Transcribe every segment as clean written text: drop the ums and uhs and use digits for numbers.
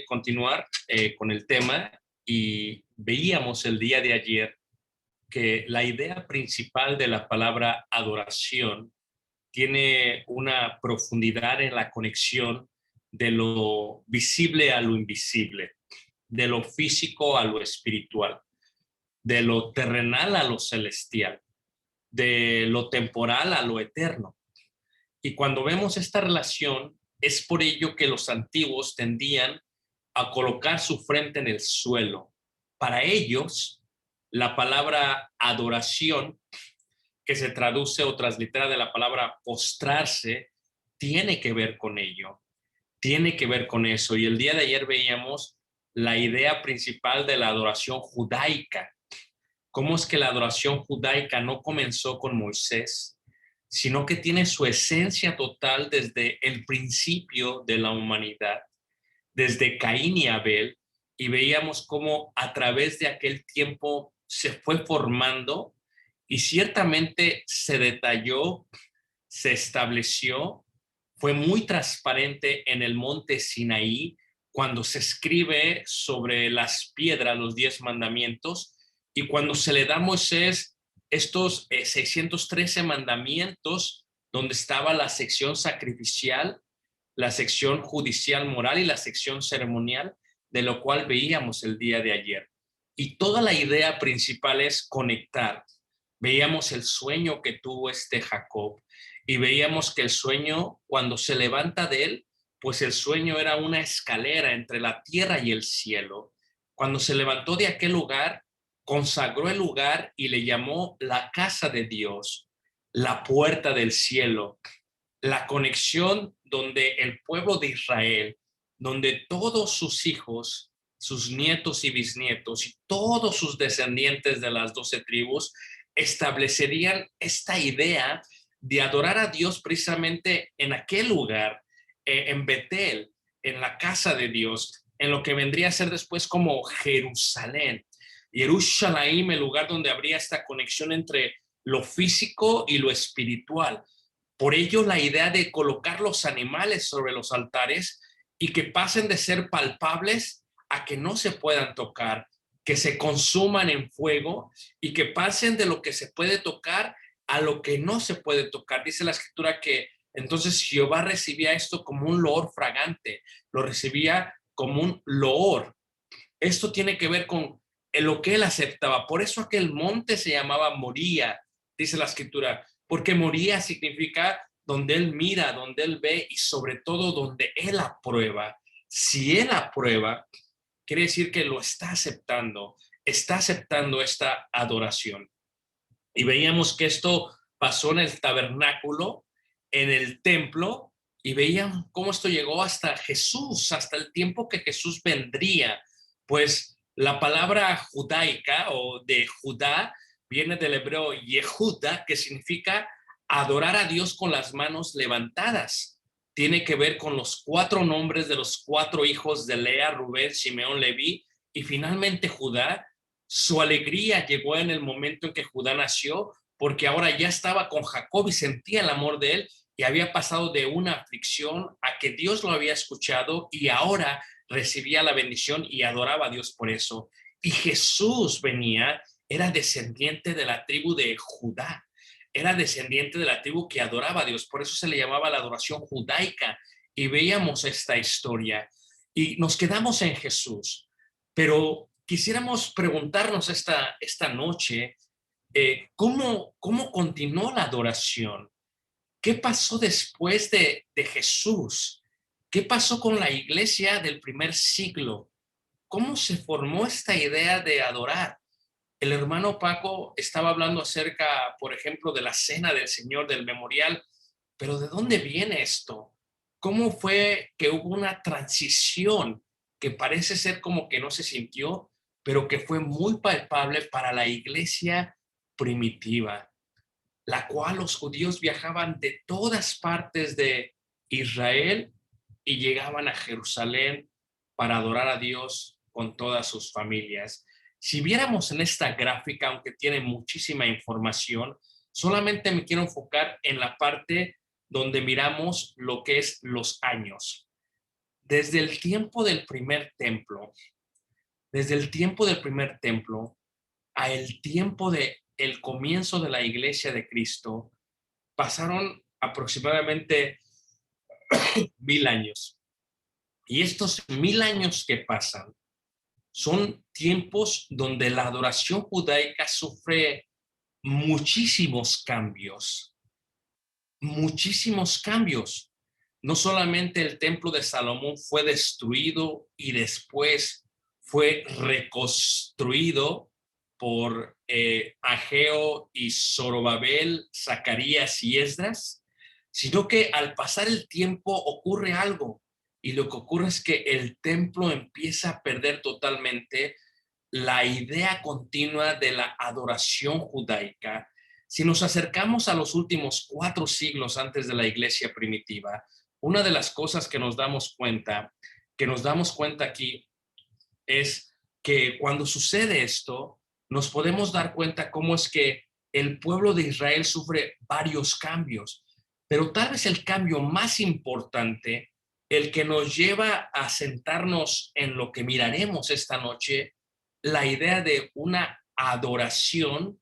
continuar con el tema y veíamos el día de ayer que la idea principal de la palabra adoración tiene una profundidad en la conexión de lo visible a lo invisible, de lo físico a lo espiritual, de lo terrenal a lo celestial, de lo temporal a lo eterno. Y cuando vemos esta relación, es por ello que los antiguos tendían a colocar su frente en el suelo. Para ellos, la palabra adoración, que se traduce o translitera de la palabra postrarse, tiene que ver con ello, tiene que ver con eso. Y el día de ayer veíamos la idea principal de la adoración judaica. ¿Cómo es que la adoración judaica no comenzó con Moisés, sino que tiene su esencia total desde el principio de la humanidad, desde Caín y Abel, y veíamos cómo a través de aquel tiempo se fue formando y ciertamente se detalló, se estableció, fue muy transparente en el monte Sinaí cuando se escribe sobre las piedras los 10 mandamientos y cuando se le da a Moisés estos 613 mandamientos donde estaba la sección sacrificial, la sección judicial moral y la sección ceremonial, de lo cual veíamos el día de ayer. Y toda la idea principal es conectar. Veíamos el sueño que tuvo Jacob y veíamos que el sueño, cuando se levanta de él, pues el sueño era una escalera entre la tierra y el cielo. Cuando se levantó de aquel lugar, consagró el lugar y le llamó la casa de Dios, la puerta del cielo, la conexión donde el pueblo de Israel, donde todos sus hijos, sus nietos y bisnietos y todos sus descendientes de las 12 tribus establecerían esta idea de adorar a Dios precisamente en aquel lugar, en Betel, en la casa de Dios, en lo que vendría a ser después como Jerusalén. Jerusalén, el lugar donde habría esta conexión entre lo físico y lo espiritual. Por ello, la idea de colocar los animales sobre los altares y que pasen de ser palpables a que no se puedan tocar, que se consuman en fuego y que pasen de lo que se puede tocar a lo que no se puede tocar. Dice la escritura que entonces Jehová recibía esto como un loor fragante, lo recibía como un loor. Esto tiene que ver con lo que él aceptaba. Por eso aquel monte se llamaba Moría, dice la escritura, porque Moría significa donde él mira, donde él ve y sobre todo donde él aprueba. Si él aprueba, quiere decir que lo está aceptando esta adoración. Y veíamos que esto pasó en el tabernáculo, en el templo, y veían cómo esto llegó hasta Jesús, hasta el tiempo que Jesús vendría. Pues la palabra judaica o de Judá viene del hebreo Yehuda, que significa adorar a Dios con las manos levantadas. Tiene que ver con los 4 nombres de los 4 hijos de Lea, Rubén, Simeón, Leví y finalmente Judá. Su alegría llegó en el momento en que Judá nació, porque ahora ya estaba con Jacob y sentía el amor de él y había pasado de una aflicción a que Dios lo había escuchado y ahora recibía la bendición y adoraba a Dios por eso. Y Jesús venía, era descendiente de la tribu de Judá, era descendiente de la tribu que adoraba a Dios, por eso se le llamaba la adoración judaica. Y veíamos esta historia y nos quedamos en Jesús, pero quisiéramos preguntarnos esta noche, ¿cómo continuó la adoración? ¿Qué pasó después de Jesús? ¿Qué pasó con la iglesia del primer siglo? ¿Cómo se formó esta idea de adorar? El hermano Paco estaba hablando acerca, por ejemplo, de la cena del Señor, del memorial, pero ¿de dónde viene esto? ¿Cómo fue que hubo una transición que parece ser como que no se sintió, pero que fue muy palpable para la iglesia primitiva, la cual los judíos viajaban de todas partes de Israel y llegaban a Jerusalén para adorar a Dios con todas sus familias? Si viéramos en esta gráfica, aunque tiene muchísima información, solamente me quiero enfocar en la parte donde miramos lo que es los años. desde el tiempo del primer templo, desde el tiempo del primer templo a el tiempo de el comienzo de la iglesia de Cristo, pasaron aproximadamente 1000 años. Y estos 1000 años que pasan son tiempos donde la adoración judaica sufre muchísimos cambios, muchísimos cambios. No solamente el templo de Salomón fue destruido y después fue reconstruido por Ageo y Zorobabel, Zacarías y Esdras, sino que al pasar el tiempo ocurre algo, y lo que ocurre es que el templo empieza a perder totalmente la idea continua de la adoración judaica. Si nos acercamos a los últimos 4 siglos antes de la iglesia primitiva, una de las cosas que nos damos cuenta aquí, es que cuando sucede esto, nos podemos dar cuenta cómo es que el pueblo de Israel sufre varios cambios, pero tal vez el cambio más importante, el que nos lleva a sentarnos en lo que miraremos esta noche, la idea de una adoración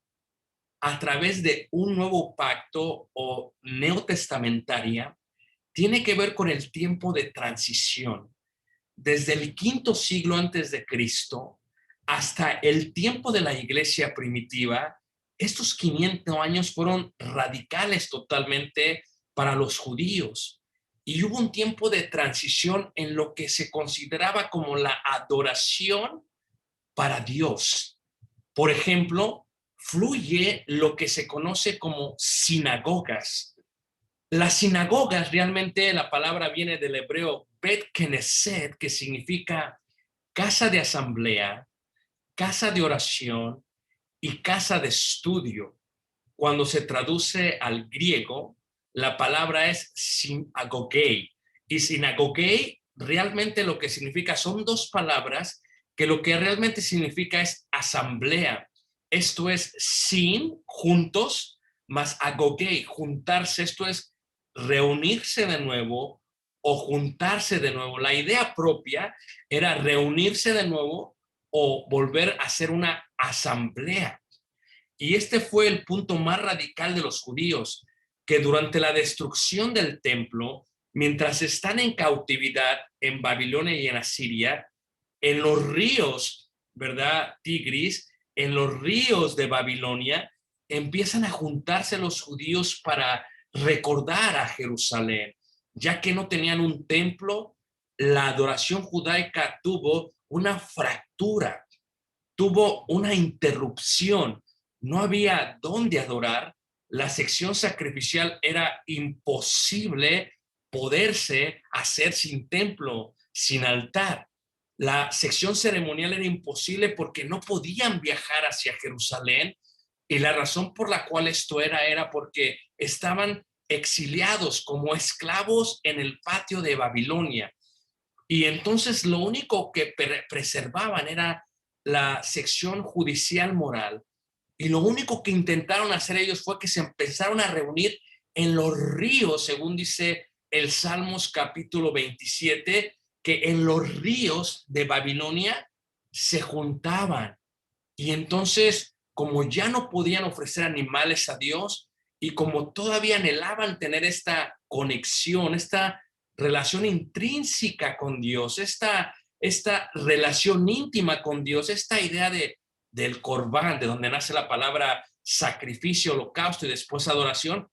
a través de un nuevo pacto o neotestamentaria, tiene que ver con el tiempo de transición. Desde el quinto siglo antes de Cristo hasta el tiempo de la iglesia primitiva, estos 500 años fueron radicales totalmente para los judíos. Y hubo un tiempo de transición en lo que se consideraba como la adoración para Dios. Por ejemplo, fluye lo que se conoce como sinagogas. Las sinagogas, realmente la palabra viene del hebreo Bet Knesset, que significa casa de asamblea, casa de oración y casa de estudio. Cuando se traduce al griego, la palabra es sinagogei. Y sinagogei realmente lo que significa son dos palabras que lo que realmente significa es asamblea. Esto es sin, juntos, más agogei, juntarse. Esto es reunirse de nuevo o juntarse de nuevo. La idea propia era reunirse de nuevo o volver a ser una asamblea. Y este fue el punto más radical de los judíos, que durante la destrucción del templo, mientras están en cautividad en Babilonia y en Asiria, en los ríos, ¿verdad? Tigris, en los ríos de Babilonia, empiezan a juntarse los judíos para recordar a Jerusalén, ya que no tenían un templo. La adoración judaica tuvo una fractura, tuvo una interrupción, no había dónde adorar, la sección sacrificial era imposible poderse hacer sin templo, sin altar. La sección ceremonial era imposible porque no podían viajar hacia Jerusalén, y la razón por la cual esto era porque estaban exiliados como esclavos en el patio de Babilonia. Y entonces lo único que preservaban era la sección judicial moral. Y lo único que intentaron hacer ellos fue que se empezaron a reunir en los ríos, según dice el Salmos capítulo 27, que en los ríos de Babilonia se juntaban. Y entonces, como ya no podían ofrecer animales a Dios y como todavía anhelaban tener esta conexión, esta relación intrínseca con Dios, esta relación íntima con Dios, esta idea del corbán, de donde nace la palabra sacrificio, holocausto y después adoración,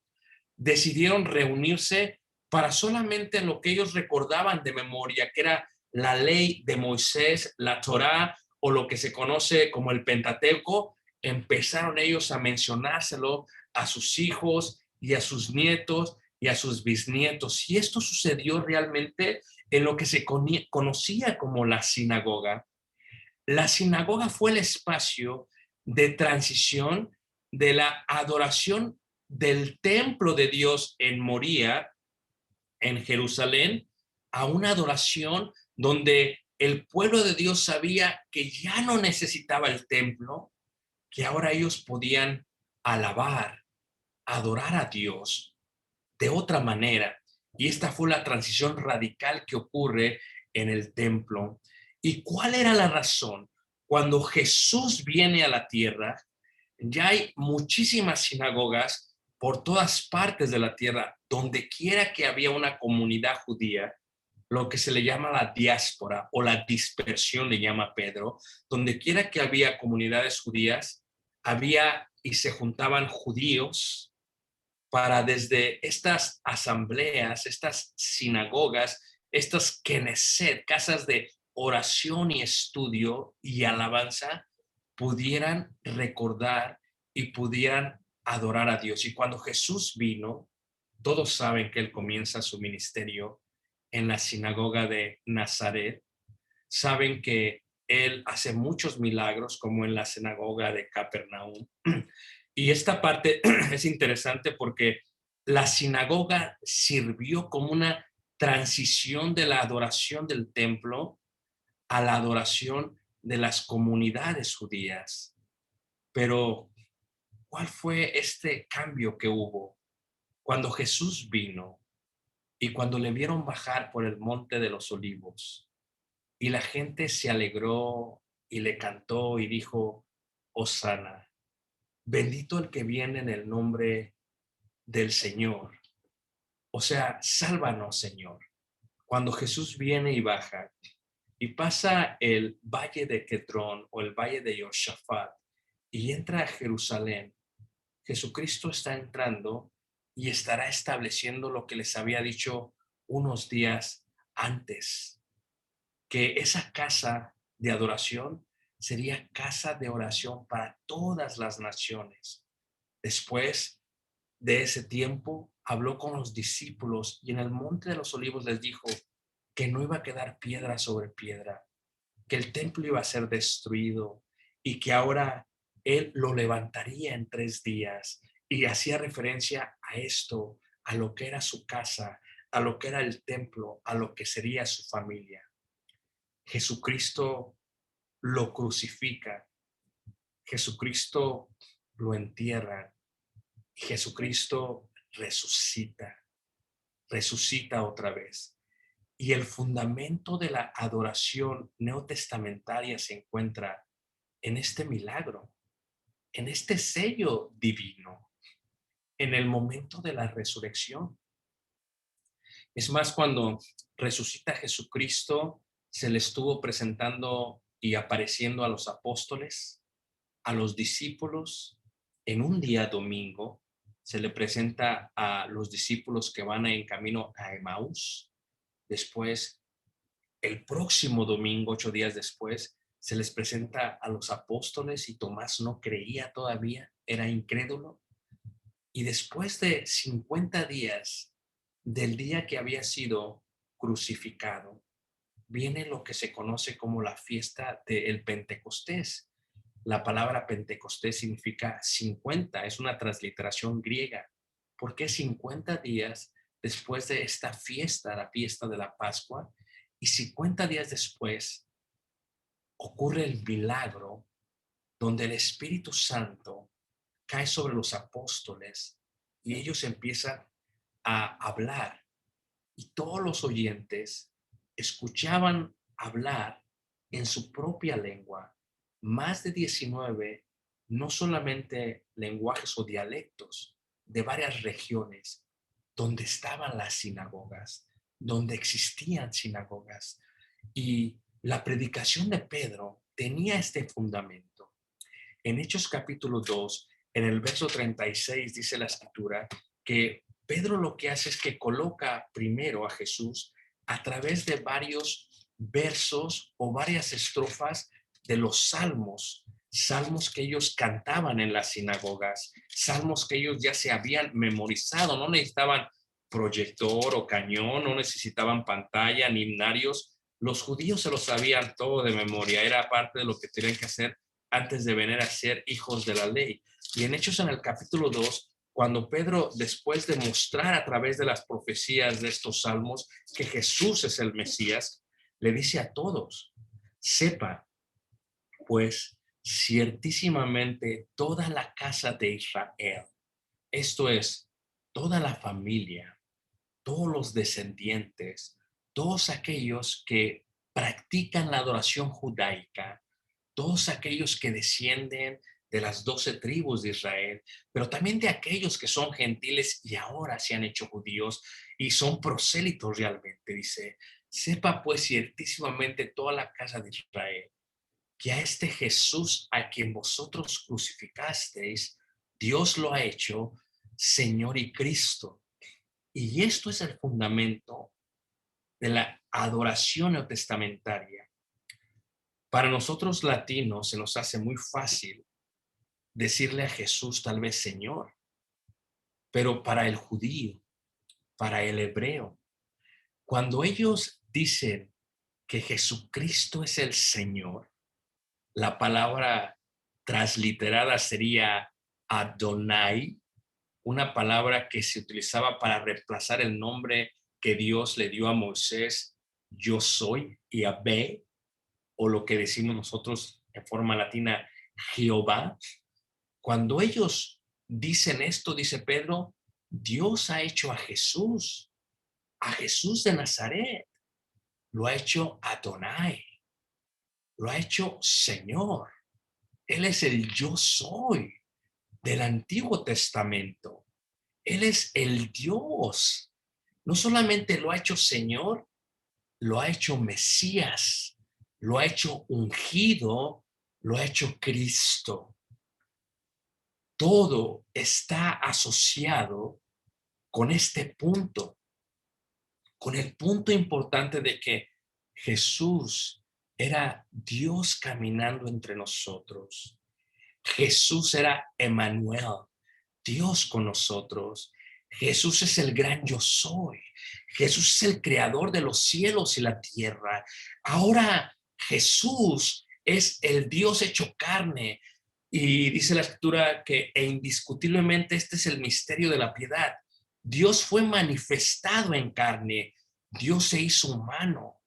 decidieron reunirse para solamente en lo que ellos recordaban de memoria, que era la ley de Moisés, la Torá, o lo que se conoce como el Pentateuco. Empezaron ellos a mencionárselo a sus hijos y a sus nietos y a sus bisnietos. Y esto sucedió realmente en lo que se conocía como la sinagoga. La sinagoga fue el espacio de transición de la adoración del templo de Dios en Moría, en Jerusalén, a una adoración donde el pueblo de Dios sabía que ya no necesitaba el templo, que ahora ellos podían alabar, adorar a Dios de otra manera. Y esta fue la transición radical que ocurre en el templo. ¿Y cuál era la razón? Cuando Jesús viene a la tierra, ya hay muchísimas sinagogas por todas partes de la tierra, donde quiera que había una comunidad judía, lo que se le llama la diáspora o la dispersión, le llama Pedro, donde quiera que había comunidades judías, había y se juntaban judíos para desde estas asambleas, estas sinagogas, estas Knesset, casas de oración y estudio y alabanza, pudieran recordar y pudieran adorar a Dios. Y cuando Jesús vino, todos saben que él comienza su ministerio en la sinagoga de Nazaret. Saben que él hace muchos milagros, como en la sinagoga de Capernaum. Y esta parte es interesante porque la sinagoga sirvió como una transición de la adoración del templo a la adoración de las comunidades judías. Pero, ¿cuál fue este cambio que hubo? Cuando Jesús vino y cuando le vieron bajar por el monte de los olivos, y la gente se alegró y le cantó y dijo, Hosana, bendito el que viene en el nombre del Señor. O sea, sálvanos, Señor. Cuando Jesús viene y baja y pasa el valle de Quedrón o el valle de Josafat y entra a Jerusalén, Jesucristo está entrando y estará estableciendo lo que les había dicho unos días antes, que esa casa de adoración sería casa de oración para todas las naciones. Después de ese tiempo, habló con los discípulos y en el monte de los olivos les dijo que no iba a quedar piedra sobre piedra, que el templo iba a ser destruido y que ahora él lo levantaría en 3 días. Y hacía referencia a esto, a lo que era su casa, a lo que era el templo, a lo que sería su familia. Jesucristo lo crucifica, Jesucristo lo entierra, Jesucristo resucita otra vez. Y el fundamento de la adoración neotestamentaria se encuentra en este milagro, en este sello divino, en el momento de la resurrección. Es más, cuando resucita Jesucristo, se le estuvo presentando y apareciendo a los apóstoles, a los discípulos, en un día domingo. Se le presenta a los discípulos que van en camino a Emaús. Después, el próximo domingo, 8 días después, se les presenta a los apóstoles y Tomás no creía todavía, era incrédulo. Y después de 50 días del día que había sido crucificado, viene lo que se conoce como la fiesta del Pentecostés. La palabra Pentecostés significa 50, es una transliteración griega. ¿Por qué 50 días después de esta fiesta, la fiesta de la Pascua? Y 50 días después ocurre el milagro donde el Espíritu Santo cae sobre los apóstoles y ellos empiezan a hablar y todos los oyentes escuchaban hablar en su propia lengua más de 19, no solamente lenguajes o dialectos de varias regiones donde estaban las sinagogas, donde existían sinagogas. Y la predicación de Pedro tenía este fundamento. En Hechos capítulo 2, en el verso 36 dice la escritura que Pedro lo que hace es que coloca primero a Jesús a través de varios versos o varias estrofas de los salmos, salmos que ellos cantaban en las sinagogas, salmos que ellos ya se habían memorizado, no necesitaban proyector o cañón, no necesitaban pantalla ni himnarios. Los judíos se lo sabían todo de memoria, era parte de lo que tenían que hacer antes de venir a ser hijos de la ley. Y en Hechos en el capítulo 2, cuando Pedro, después de mostrar a través de las profecías de estos salmos que Jesús es el Mesías, le dice a todos, sepa, pues ciertísimamente toda la casa de Israel, esto es, toda la familia, todos los descendientes, todos aquellos que practican la adoración judaica, todos aquellos que descienden de las 12 tribus de Israel, pero también de aquellos que son gentiles y ahora se han hecho judíos y son prosélitos realmente. Dice, sepa pues ciertísimamente toda la casa de Israel que a este Jesús a quien vosotros crucificasteis, Dios lo ha hecho Señor y Cristo. Y esto es el fundamento de la adoración neotestamentaria. Para nosotros latinos se nos hace muy fácil decirle a Jesús tal vez Señor, pero para el judío, para el hebreo, cuando ellos dicen que Jesucristo es el Señor, la palabra transliterada sería Adonai, una palabra que se utilizaba para reemplazar el nombre que Dios le dio a Moisés, yo soy, y a B, o lo que decimos nosotros en forma latina, Jehová. Cuando ellos dicen esto, dice Pedro, Dios ha hecho a Jesús de Nazaret, lo ha hecho Adonai, lo ha hecho Señor. Él es el yo soy del Antiguo Testamento. Él es el Dios. No solamente lo ha hecho Señor, lo ha hecho Mesías, lo ha hecho ungido, lo ha hecho Cristo. Todo está asociado con este punto, con el punto importante de que Jesús era Dios caminando entre nosotros. Jesús era Emmanuel, Dios con nosotros. Jesús es el gran yo soy. Jesús es el creador de los cielos y la tierra. Ahora Jesús es el Dios hecho carne. Y dice la escritura que indiscutiblemente este es el misterio de la piedad. Dios fue manifestado en carne. Dios se hizo humano.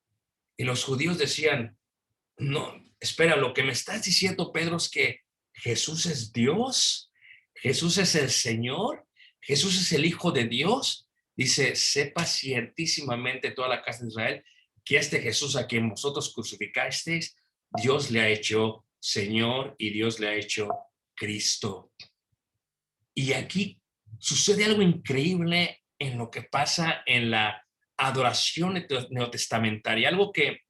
Y los judíos decían, no, espera, lo que me estás diciendo, Pedro, es que Jesús es Dios, Jesús es el Señor, Jesús es el Hijo de Dios. Dice, sepa ciertísimamente toda la casa de Israel que este Jesús a quien vosotros crucificasteis, Dios le ha hecho Señor y Dios le ha hecho Cristo. Y aquí sucede algo increíble en lo que pasa en la adoración neotestamentaria, algo que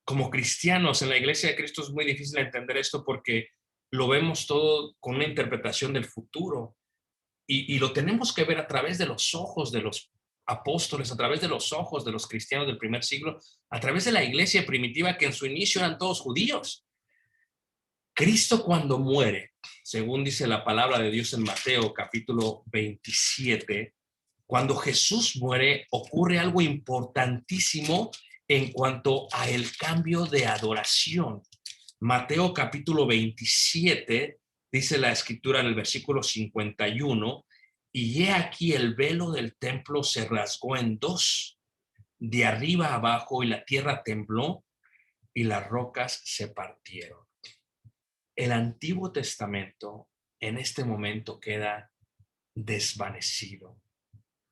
como cristianos en la iglesia de Cristo es muy difícil entender esto porque lo vemos todo con una interpretación del futuro y lo tenemos que ver a través de los ojos de los apóstoles, a través de los ojos de los cristianos del primer siglo, a través de la iglesia primitiva que en su inicio eran todos judíos. Cristo cuando muere, según dice la palabra de Dios en Mateo capítulo 27, cuando Jesús muere ocurre algo importantísimo en cuanto a el cambio de adoración. Mateo capítulo 27 dice la escritura en el versículo 51, y he aquí el velo del templo se rasgó en dos, de arriba abajo, y la tierra tembló y las rocas se partieron. El Antiguo Testamento en este momento queda desvanecido.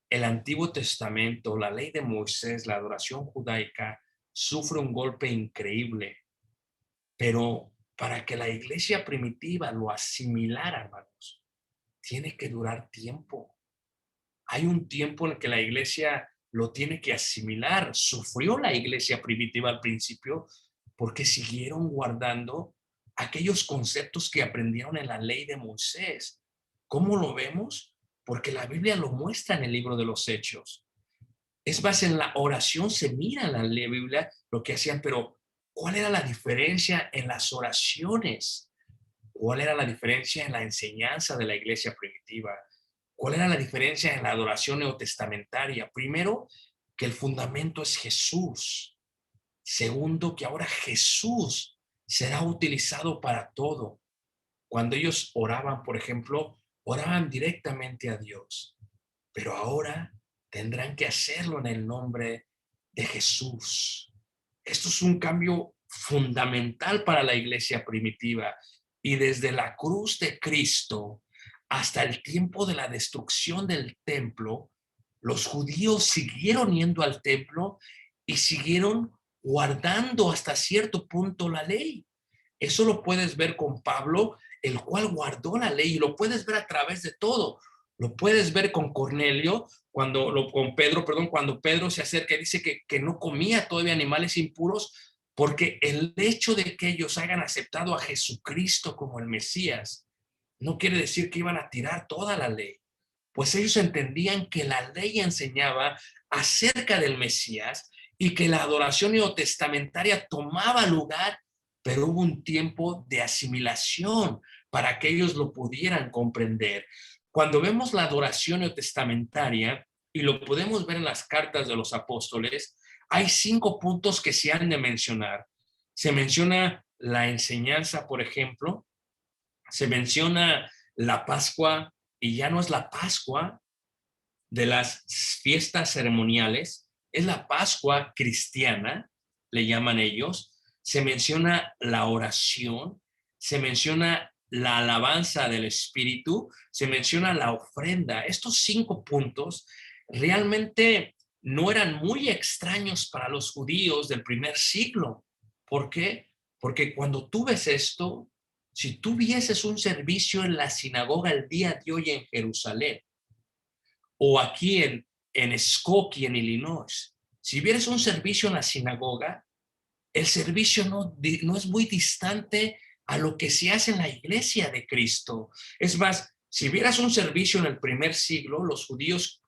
El Antiguo Testamento, la ley de Moisés, la adoración judaica, sufre un golpe increíble, pero para que la iglesia primitiva lo asimilara, hermanos, tiene que durar tiempo. Hay un tiempo en el que la iglesia lo tiene que asimilar. Sufrió la iglesia primitiva al principio porque siguieron guardando aquellos conceptos que aprendieron en la ley de Moisés. ¿Cómo lo vemos? Porque la Biblia lo muestra en el libro de los Hechos. Es más, en la oración se mira en la Biblia lo que hacían, pero ¿cuál era la diferencia en las oraciones? ¿Cuál era la diferencia en la enseñanza de la iglesia primitiva? ¿Cuál era la diferencia en la adoración neotestamentaria? Primero, que el fundamento es Jesús. Segundo, que ahora Jesús será utilizado para todo. Cuando ellos oraban, por ejemplo, oraban directamente a Dios, pero ahora tendrán que hacerlo en el nombre de Jesús. Esto es un cambio fundamental para la iglesia primitiva y desde la cruz de Cristo hasta el tiempo de la destrucción del templo, los judíos siguieron yendo al templo y siguieron guardando hasta cierto punto la ley. Eso lo puedes ver con Pablo, el cual guardó la ley, y lo puedes ver a través de todo. Lo puedes ver con Cornelio, con Pedro, perdón, cuando Pedro se acerca y dice que no comía todavía animales impuros, porque el hecho de que ellos hayan aceptado a Jesucristo como el Mesías no quiere decir que iban a tirar toda la ley, pues ellos entendían que la ley enseñaba acerca del Mesías y que la adoración neotestamentaria tomaba lugar, pero hubo un tiempo de asimilación para que ellos lo pudieran comprender. Cuando vemos la adoración neotestamentaria, y lo podemos ver en las cartas de los apóstoles, hay 5 puntos que se han de mencionar. Se menciona la enseñanza, por ejemplo, se menciona la Pascua, y ya no es la Pascua de las fiestas ceremoniales, es la Pascua cristiana, le llaman ellos. Se menciona la oración, se menciona la alabanza del Espíritu, se menciona la ofrenda. Estos 5 puntos realmente no eran muy extraños para los judíos del primer siglo. ¿Por qué? Porque cuando tú ves esto, si tú vieses un servicio en la sinagoga el día de hoy en Jerusalén, o aquí en Skokie, en Illinois, si vieres un servicio en la sinagoga, el servicio no es muy distante a lo que se hace en la iglesia de Cristo. Es más, si vieras un servicio en el primer siglo, los judíos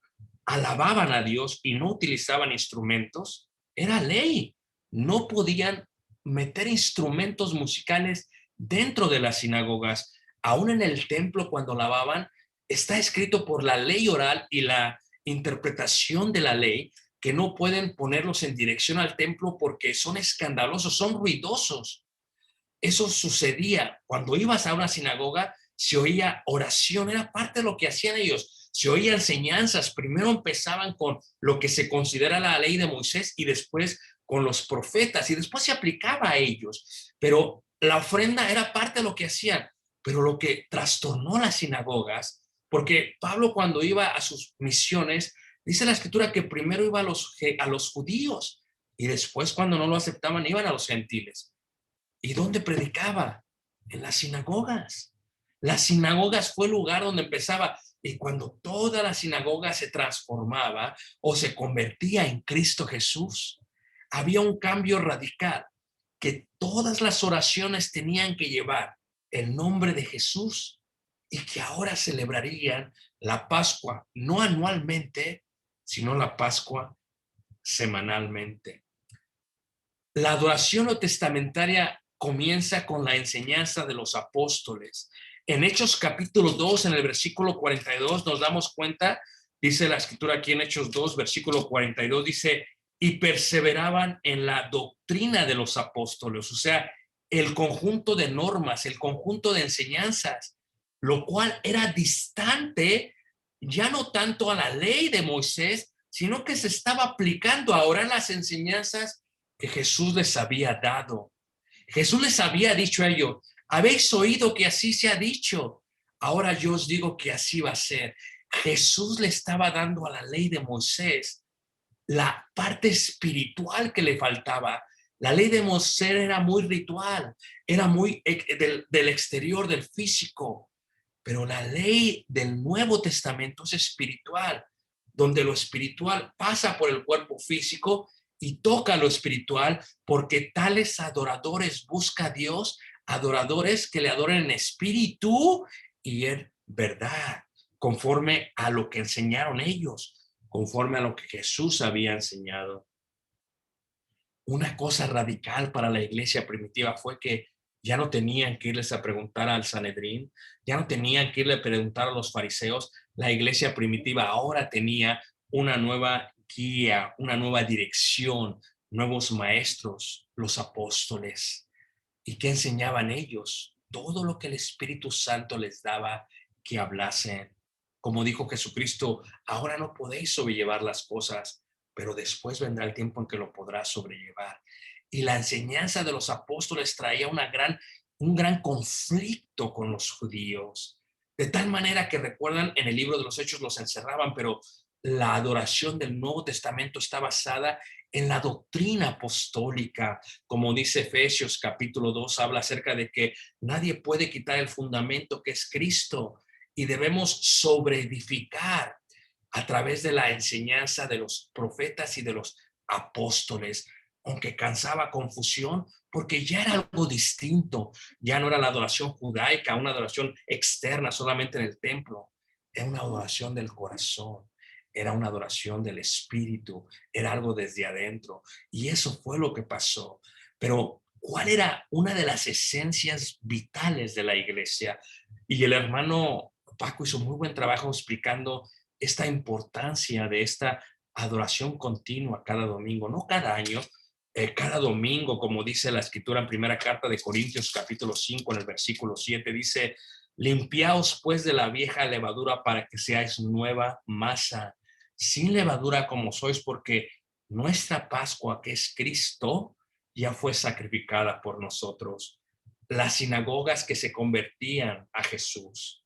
alababan a Dios y no utilizaban instrumentos, era ley. No podían meter instrumentos musicales dentro de las sinagogas. Aún en el templo, cuando alababan, está escrito por la ley oral y la interpretación de la ley que no pueden ponerlos en dirección al templo porque son escandalosos, son ruidosos. Eso sucedía cuando ibas a una sinagoga, se oía oración, era parte de lo que hacían ellos. Se oía enseñanzas, primero empezaban con lo que se considera la ley de Moisés y después con los profetas y después se aplicaba a ellos. Pero la ofrenda era parte de lo que hacían. Pero lo que trastornó las sinagogas, porque Pablo cuando iba a sus misiones, dice la escritura que primero iba a los judíos y después cuando no lo aceptaban iban a los gentiles. ¿Y dónde predicaba? En las sinagogas. Las sinagogas fue el lugar donde empezaba. Y cuando toda la sinagoga se transformaba o se convertía en Cristo Jesús, había un cambio radical, que todas las oraciones tenían que llevar el nombre de Jesús y que ahora celebrarían la Pascua, no anualmente, sino la Pascua semanalmente. La adoración testamentaria comienza con la enseñanza de los apóstoles. En Hechos capítulo 2, en el versículo 42, nos damos cuenta, dice la escritura aquí en Hechos 2, versículo 42, dice, y perseveraban en la doctrina de los apóstoles, o sea, el conjunto de normas, el conjunto de enseñanzas, lo cual era distante ya no tanto a la ley de Moisés, sino que se estaba aplicando ahora las enseñanzas que Jesús les había dado. Jesús les había dicho a ellos, habéis oído que así se ha dicho, ahora yo os digo que así va a ser. Jesús le estaba dando a la ley de Moisés la parte espiritual que le faltaba. La ley de Moisés era muy ritual, era muy del exterior, del físico, pero la ley del Nuevo Testamento es espiritual, donde lo espiritual pasa por el cuerpo físico y toca lo espiritual, porque tales adoradores busca a Dios, adoradores que le adoren en espíritu y en verdad, conforme a lo que enseñaron ellos, conforme a lo que Jesús había enseñado. Una cosa radical para la iglesia primitiva fue que ya no tenían que irles a preguntar al Sanedrín, ya no tenían que irle a preguntar a los fariseos. La iglesia primitiva ahora tenía una nueva guía, una nueva dirección, nuevos maestros, los apóstoles. ¿Y qué enseñaban ellos? Todo lo que el Espíritu Santo les daba que hablasen. Como dijo Jesucristo, ahora no podéis sobrellevar las cosas, pero después vendrá el tiempo en que lo podrás sobrellevar. Y la enseñanza de los apóstoles traía un gran conflicto con los judíos, de tal manera que recuerdan en el libro de los Hechos los encerraban, pero la adoración del Nuevo Testamento está basada en la doctrina apostólica. Como dice Efesios capítulo 2, habla acerca de que nadie puede quitar el fundamento que es Cristo y debemos sobreedificar a través de la enseñanza de los profetas y de los apóstoles, aunque causaba confusión, porque ya era algo distinto, ya no era la adoración judaica, una adoración externa solamente en el templo, era una adoración del corazón, era una adoración del espíritu, era algo desde adentro, y eso fue lo que pasó. Pero ¿cuál era una de las esencias vitales de la iglesia? Y el hermano Paco hizo muy buen trabajo explicando esta importancia de esta adoración continua cada domingo, no cada año, cada domingo, como dice la escritura en primera carta de Corintios capítulo 5 en el versículo 7, dice: limpiaos pues de la vieja levadura para que seáis nueva masa, sin levadura como sois, porque nuestra Pascua, que es Cristo, ya fue sacrificada por nosotros. Las sinagogas que se convertían a Jesús,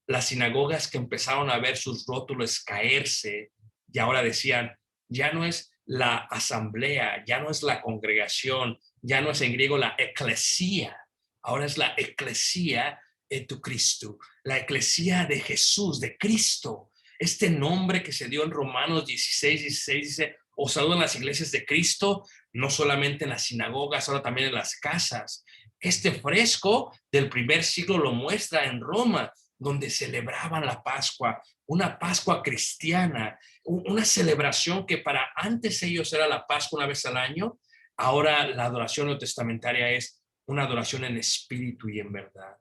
las sinagogas que empezaron a ver sus rótulos caerse y ahora decían, ya no es la asamblea, ya no es la congregación, ya no es en griego la eclesía, ahora es la eclesía de tu Cristo, la eclesía de Jesús, de Cristo. Este nombre que se dio en Romanos 16 dice, os saludan las iglesias de Cristo, no solamente en las sinagogas, ahora también en las casas. Este fresco del primer siglo lo muestra en Roma, donde celebraban la Pascua, una Pascua cristiana, una celebración que para antes ellos era la Pascua una vez al año, ahora la adoración neotestamentaria es una adoración en espíritu y en verdad,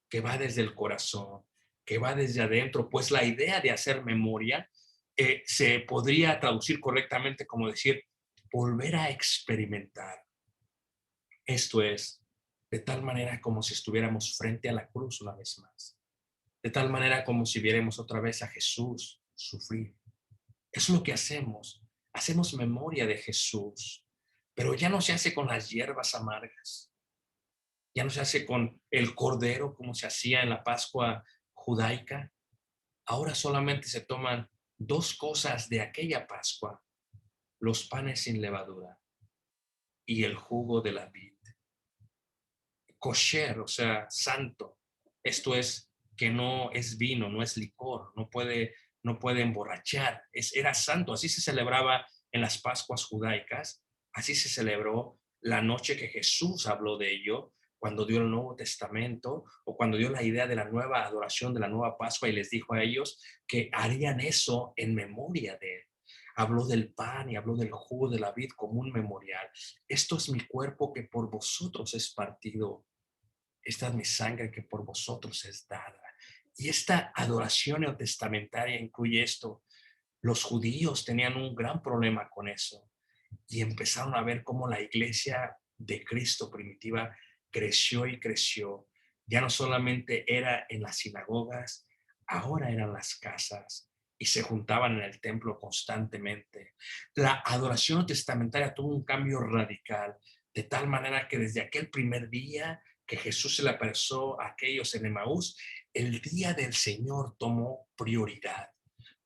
que va desde el corazón, que va desde adentro, pues la idea de hacer memoria se podría traducir correctamente como decir, volver a experimentar. Esto es, de tal manera como si estuviéramos frente a la cruz una vez más, de tal manera como si viéramos otra vez a Jesús sufrir. Eso es lo que hacemos. Hacemos memoria de Jesús, pero ya no se hace con las hierbas amargas, ya no se hace con el cordero como se hacía en la Pascua judaica. Ahora solamente se toman dos cosas de aquella Pascua: los panes sin levadura y el jugo de la vid. Kosher, o sea, santo. Esto es que no es vino, no es licor, no puede emborrachar. Era santo, así se celebraba en las Pascuas judaicas, así se celebró la noche que Jesús habló de ello, cuando dio el Nuevo Testamento o cuando dio la idea de la nueva adoración, de la nueva Pascua, y les dijo a ellos que harían eso en memoria de él. Habló del pan y habló del jugo de la vid como un memorial. Esto es mi cuerpo que por vosotros es partido. Esta es mi sangre que por vosotros es dada. Y esta adoración neotestamentaria incluye esto. Los judíos tenían un gran problema con eso y empezaron a ver cómo la iglesia de Cristo primitiva creció y creció. Ya no solamente era en las sinagogas, ahora eran las casas y se juntaban en el templo constantemente. La adoración testamentaria tuvo un cambio radical, de tal manera que desde aquel primer día que Jesús se le apareció a aquellos en Emaús, el día del Señor tomó prioridad.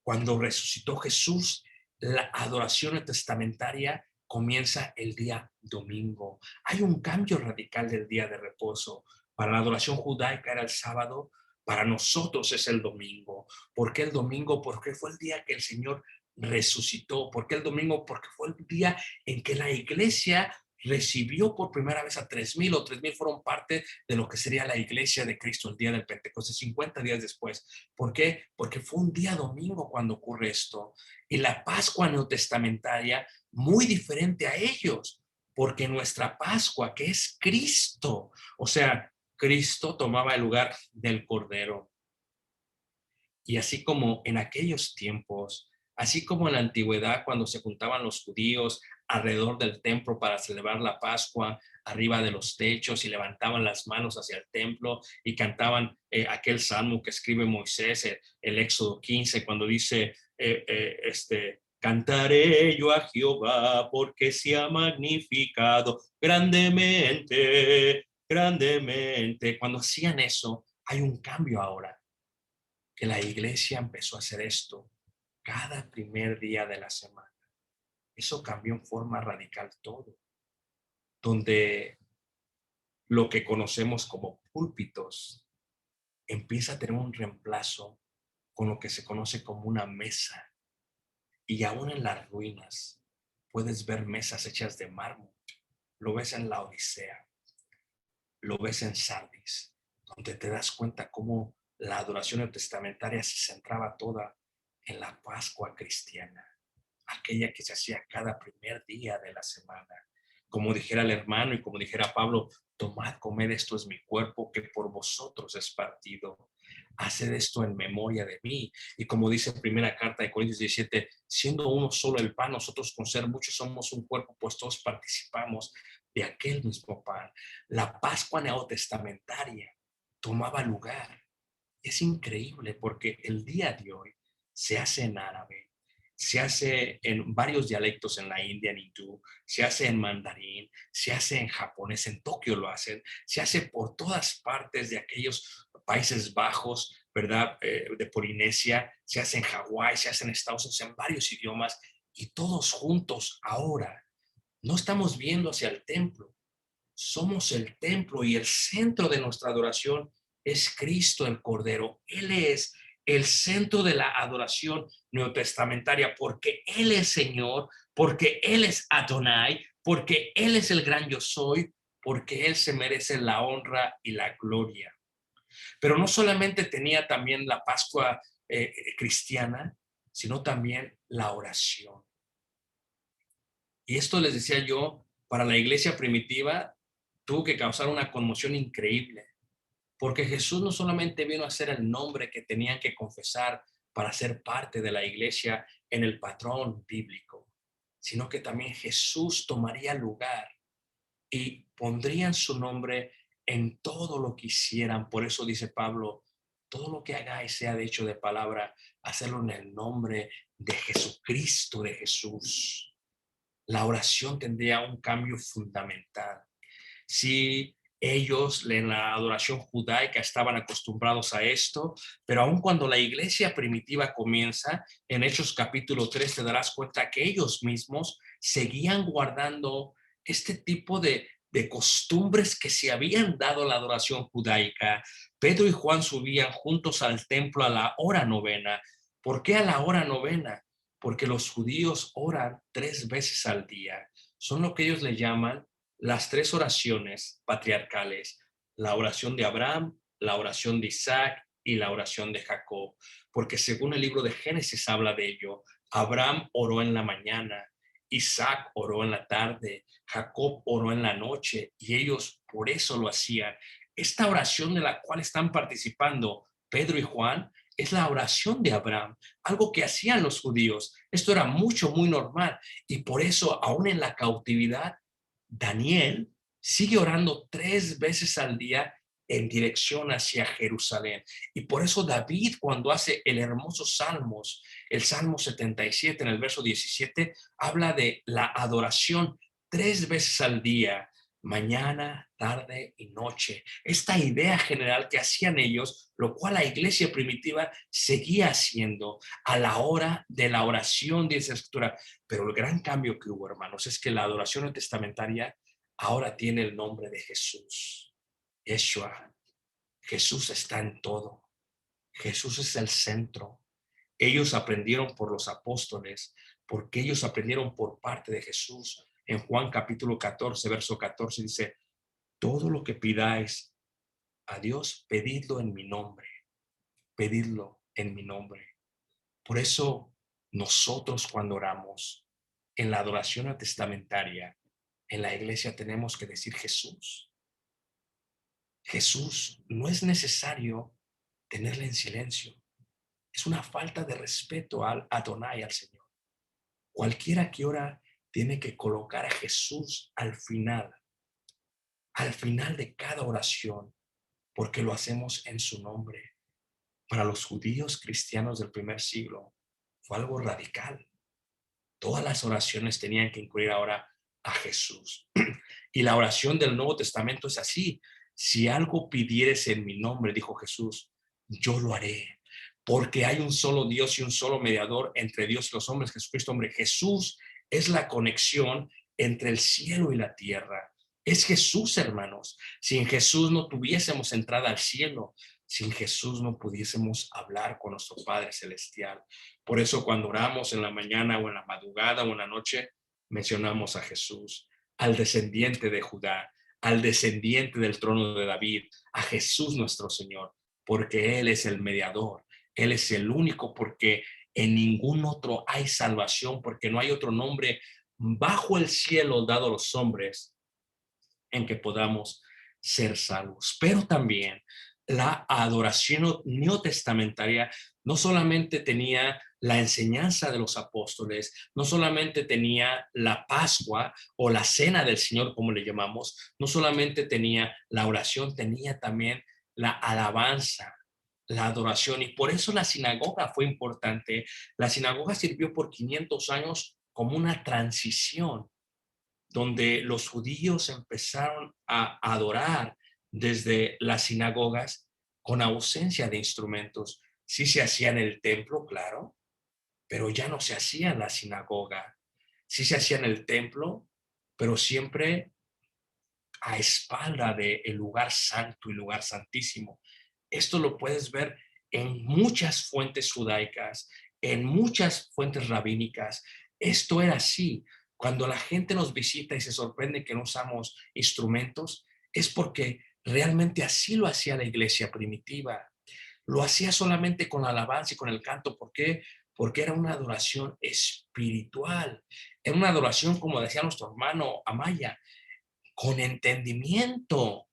Cuando resucitó Jesús, la adoración testamentaria comienza el día domingo. Hay un cambio radical del día de reposo. Para la adoración judaica era el sábado, para nosotros es el domingo. ¿Por qué el domingo? Porque fue el día que el Señor resucitó. ¿Por qué el domingo? Porque fue el día en que la iglesia recibió por primera vez a 3,000, o 3,000 fueron parte de lo que sería la iglesia de Cristo el día del Pentecostés, 50 días después. ¿Por qué? Porque fue un día domingo cuando ocurre esto. Y la Pascua neotestamentaria, muy diferente a ellos, porque nuestra Pascua, que es Cristo, o sea, Cristo tomaba el lugar del Cordero. Y así como en aquellos tiempos, así como en la antigüedad, cuando se juntaban los judíos alrededor del templo para celebrar la Pascua, arriba de los techos, y levantaban las manos hacia el templo y cantaban aquel salmo que escribe Moisés, el Éxodo 15, cuando dice, cantaré yo a Jehová porque se ha magnificado grandemente, grandemente. Cuando hacían eso, hay un cambio ahora, que la iglesia empezó a hacer esto. cada primer día de la semana. Eso cambió en forma radical todo, donde lo que conocemos como púlpitos empieza a tener un reemplazo con lo que se conoce como una mesa. Y aún en las ruinas puedes ver mesas hechas de mármol. Lo ves en la Odisea, lo ves en Sardis, donde te das cuenta cómo la adoración testamentaria se centraba toda en la Pascua cristiana, aquella que se hacía cada primer día de la semana. Como dijera el hermano y como dijera Pablo, tomad, comed, esto es mi cuerpo que por vosotros es partido. Haced esto en memoria de mí. Y como dice en primera carta de Corintios 17, siendo uno solo el pan, nosotros con ser muchos somos un cuerpo, pues todos participamos de aquel mismo pan. La Pascua neotestamentaria tomaba lugar. Es increíble porque el día de hoy se hace en árabe, se hace en varios dialectos en la India, en hindú, se hace en mandarín, se hace en japonés, en Tokio lo hacen, se hace por todas partes de aquellos Países Bajos, ¿verdad? De Polinesia, se hace en Hawái, se hace en Estados Unidos, en varios idiomas, y todos juntos ahora. No estamos viendo hacia el templo, somos el templo y el centro de nuestra adoración es Cristo el Cordero. Él es el centro de la adoración neotestamentaria porque Él es Señor, porque Él es Adonai, porque Él es el gran yo soy, porque Él se merece la honra y la gloria. Pero no solamente tenía también la Pascua cristiana, sino también la oración. Y esto les decía yo, para la iglesia primitiva tuvo que causar una conmoción increíble, porque Jesús no solamente vino a ser el nombre que tenían que confesar para ser parte de la iglesia en el patrón bíblico, sino que también Jesús tomaría lugar y pondrían su nombre en todo lo que hicieran. Por eso dice Pablo, todo lo que hagáis sea de hecho de palabra, hacerlo en el nombre de Jesucristo, de Jesús. La oración tendría un cambio fundamental. Si ellos en la adoración judaica estaban acostumbrados a esto, pero aun cuando la iglesia primitiva comienza, en Hechos capítulo 3 te darás cuenta que ellos mismos seguían guardando este tipo de costumbres que se habían dado la adoración judaica. Pedro y Juan subían juntos al templo a la hora novena. ¿Por qué a la hora novena? Porque los judíos oran 3 veces al día. Son lo que ellos le llaman las 3 oraciones patriarcales, la oración de Abraham, la oración de Isaac y la oración de Jacob, porque según el libro de Génesis habla de ello, Abraham oró en la mañana, Isaac oró en la tarde, Jacob oró en la noche y ellos por eso lo hacían. Esta oración de la cual están participando Pedro y Juan es la oración de Abraham, algo que hacían los judíos. Esto era muy normal y por eso aún en la cautividad Daniel sigue orando 3 veces al día en dirección hacia Jerusalén. Y por eso David, cuando hace el hermoso Salmos, el Salmo 77 en el verso 17, habla de la adoración 3 veces al día, mañana, tarde y noche. Esta idea general que hacían ellos, lo cual la iglesia primitiva seguía haciendo a la hora de la oración, dice la escritura. Pero el gran cambio que hubo, hermanos, es que la adoración testamentaria ahora tiene el nombre de Jesús. Yeshua. Jesús está en todo. Jesús es el centro. Ellos aprendieron por los apóstoles, porque ellos aprendieron por parte de Jesús. En Juan capítulo 14, verso 14 dice, todo lo que pidáis a Dios, pedidlo en mi nombre. Pedidlo en mi nombre. Por eso nosotros cuando oramos en la adoración testamentaria, en la iglesia tenemos que decir Jesús. Jesús, no es necesario tenerle en silencio. Es una falta de respeto al Adonai, al Señor. Cualquiera que ora tiene que colocar a Jesús al final de cada oración, porque lo hacemos en su nombre. Para los judíos cristianos del primer siglo fue algo radical. Todas las oraciones tenían que incluir ahora a Jesús. Y la oración del Nuevo Testamento es así. Si algo pidieres en mi nombre, dijo Jesús, yo lo haré. porque hay un solo Dios y un solo mediador entre Dios y los hombres, Jesucristo hombre. Jesús es la conexión entre el cielo y la tierra. Es Jesús, hermanos. Sin Jesús no tuviésemos entrada al cielo. Sin Jesús no pudiésemos hablar con nuestro Padre Celestial. Por eso cuando oramos en la mañana o en la madrugada o en la noche, mencionamos a Jesús, al descendiente de Judá, al descendiente del trono de David, a Jesús nuestro Señor, porque Él es el mediador. Él es el único, porque en ningún otro hay salvación, porque no hay otro nombre bajo el cielo dado a los hombres en que podamos ser salvos. Pero también la adoración neotestamentaria no solamente tenía la enseñanza de los apóstoles, no solamente tenía la Pascua o la cena del Señor, como le llamamos, no solamente tenía la oración, tenía también la alabanza, la adoración. Y por eso la sinagoga fue importante. La sinagoga sirvió por 500 años como una transición donde los judíos empezaron a adorar desde las sinagogas con ausencia de instrumentos. Sí se hacía en el templo, claro, pero ya no se hacía en la sinagoga. Sí se hacía en el templo, pero siempre a espalda del lugar santo y lugar santísimo. Esto lo puedes ver en muchas fuentes judaicas, en muchas fuentes rabínicas. Esto era así. Cuando la gente nos visita y se sorprende que no usamos instrumentos, es porque realmente así lo hacía la iglesia primitiva. Lo hacía solamente con la alabanza y con el canto. ¿Por qué? Porque era una adoración espiritual. Era una adoración, como decía nuestro hermano Amaya, con entendimiento,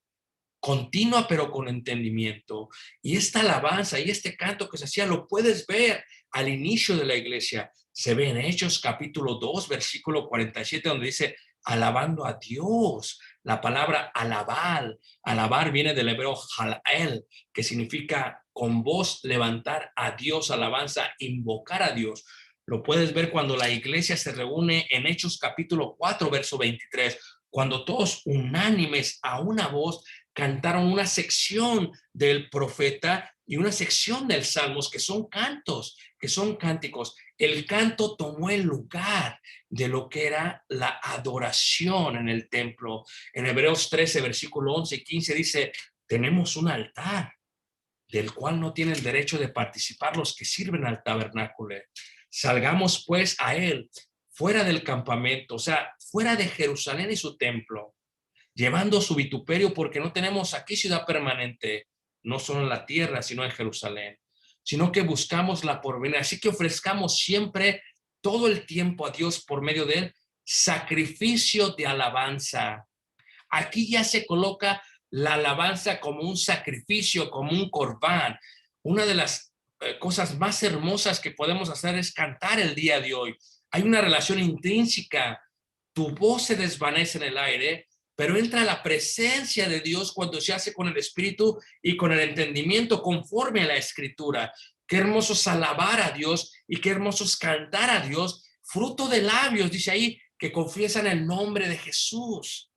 continua pero con entendimiento. Y esta alabanza y este canto que se hacía lo puedes ver al inicio de la iglesia. Se ve en Hechos capítulo 2, versículo 47, donde dice alabando a Dios. La palabra alabar, alabar viene del hebreo halal, que significa con voz levantar a Dios, alabanza, invocar a Dios. Lo puedes ver cuando la iglesia se reúne en Hechos capítulo 4, verso 23, cuando todos unánimes a una voz cantaron una sección del profeta y una sección del Salmos, que son cantos, que son cánticos. El canto tomó el lugar de lo que era la adoración en el templo. En Hebreos 13, versículo 11 y 15 dice, tenemos un altar del cual no tienen derecho de participar los que sirven al tabernáculo. Salgamos pues a él, fuera del campamento, o sea, fuera de Jerusalén y su templo, llevando su vituperio, porque no tenemos aquí ciudad permanente, no solo en la tierra, sino en Jerusalén, sino que buscamos la porvenir. Así que ofrezcamos siempre, todo el tiempo a Dios por medio de él, sacrificio de alabanza. Aquí ya se coloca la alabanza como un sacrificio, como un corbán. Una de las cosas más hermosas que podemos hacer es cantar el día de hoy. Hay una relación intrínseca. Tu voz se desvanece en el aire, pero entra la presencia de Dios cuando se hace con el espíritu y con el entendimiento conforme a la escritura. Qué hermoso es alabar a Dios y qué hermoso es cantar a Dios, fruto de labios, dice ahí, que confiesan el nombre de Jesús.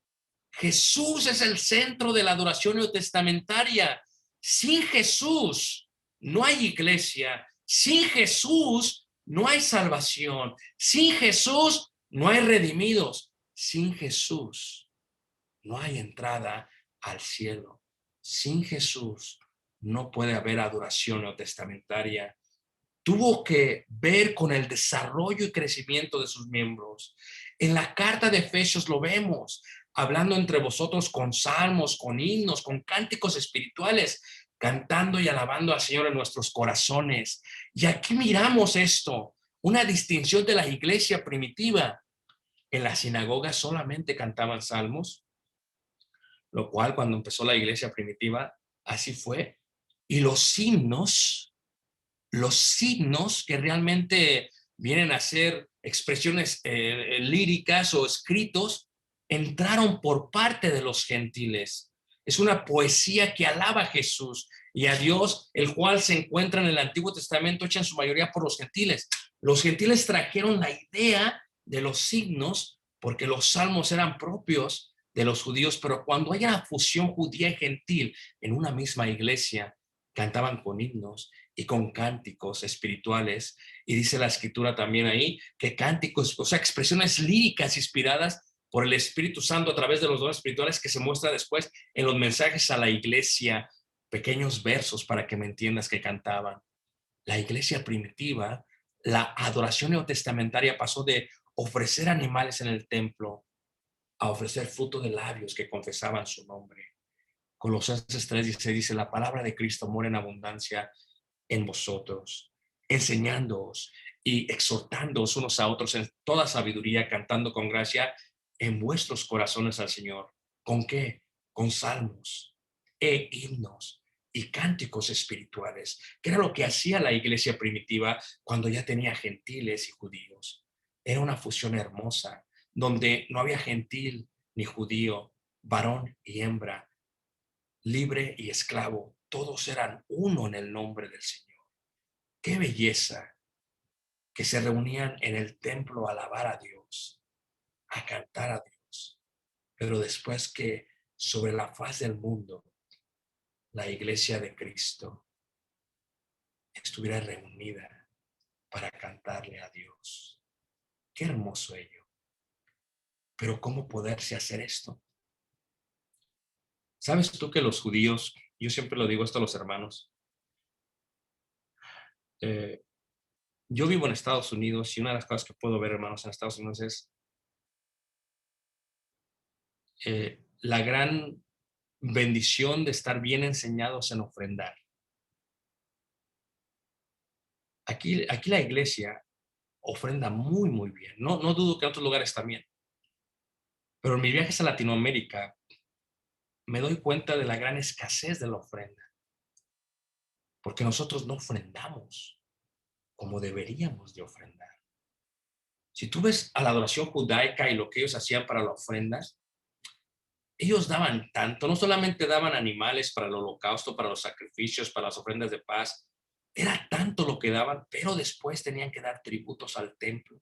Jesús es el centro de la adoración neotestamentaria. Sin Jesús no hay iglesia. Sin Jesús no hay salvación. Sin Jesús no hay redimidos. Sin Jesús no hay entrada al cielo. Sin Jesús no puede haber adoración neotestamentaria. Tuvo que ver con el desarrollo y crecimiento de sus miembros. En la carta de Efesios lo vemos, hablando entre vosotros con salmos, con himnos, con cánticos espirituales, cantando y alabando al Señor en nuestros corazones. Y aquí miramos esto, una distinción de la iglesia primitiva. En la sinagoga solamente cantaban salmos, lo cual cuando empezó la iglesia primitiva, así fue. Y los signos que realmente vienen a ser expresiones líricas o escritos, entraron por parte de los gentiles. Es una poesía que alaba a Jesús y a Dios, el cual se encuentra en el Antiguo Testamento hecha en su mayoría por los gentiles. Los gentiles trajeron la idea de los signos porque los salmos eran propios de los judíos, pero cuando hay una fusión judía y gentil en una misma iglesia, cantaban con himnos y con cánticos espirituales. Y dice la escritura también ahí que cánticos, o sea, expresiones líricas inspiradas por el Espíritu Santo a través de los dones espirituales que se muestra después en los mensajes a la iglesia, pequeños versos para que me entiendas que cantaban. La iglesia primitiva, la adoración neotestamentaria pasó de ofrecer animales en el templo a ofrecer fruto de labios que confesaban su nombre. Colosenses 3:16 dice, la palabra de Cristo mora en abundancia en vosotros, enseñándoos y exhortándoos unos a otros en toda sabiduría, cantando con gracia en vuestros corazones al Señor. ¿Con qué? Con salmos e himnos y cánticos espirituales, que era lo que hacía la iglesia primitiva cuando ya tenía gentiles y judíos. Era una fusión hermosa, donde no había gentil ni judío, varón y hembra, libre y esclavo, todos eran uno en el nombre del Señor. Qué belleza que se reunían en el templo a alabar a Dios, a cantar a Dios, pero después que sobre la faz del mundo la iglesia de Cristo estuviera reunida para cantarle a Dios. Qué hermoso ello. Pero ¿cómo poderse hacer esto? ¿Sabes tú que los judíos, yo siempre lo digo esto a los hermanos, eh, yo vivo en Estados Unidos y una de las cosas que puedo ver, hermanos, en Estados Unidos es la gran bendición de estar bien enseñados en ofrendar. Aquí la iglesia ofrenda muy, muy bien. No, no dudo que en otros lugares también. Pero en mis viajes a Latinoamérica me doy cuenta de la gran escasez de la ofrenda. Porque nosotros no ofrendamos como deberíamos de ofrendar. Si tú ves a la adoración judaica y lo que ellos hacían para las ofrendas, ellos daban tanto, no solamente daban animales para el holocausto, para los sacrificios, para las ofrendas de paz, era tanto lo que daban, pero después tenían que dar tributos al templo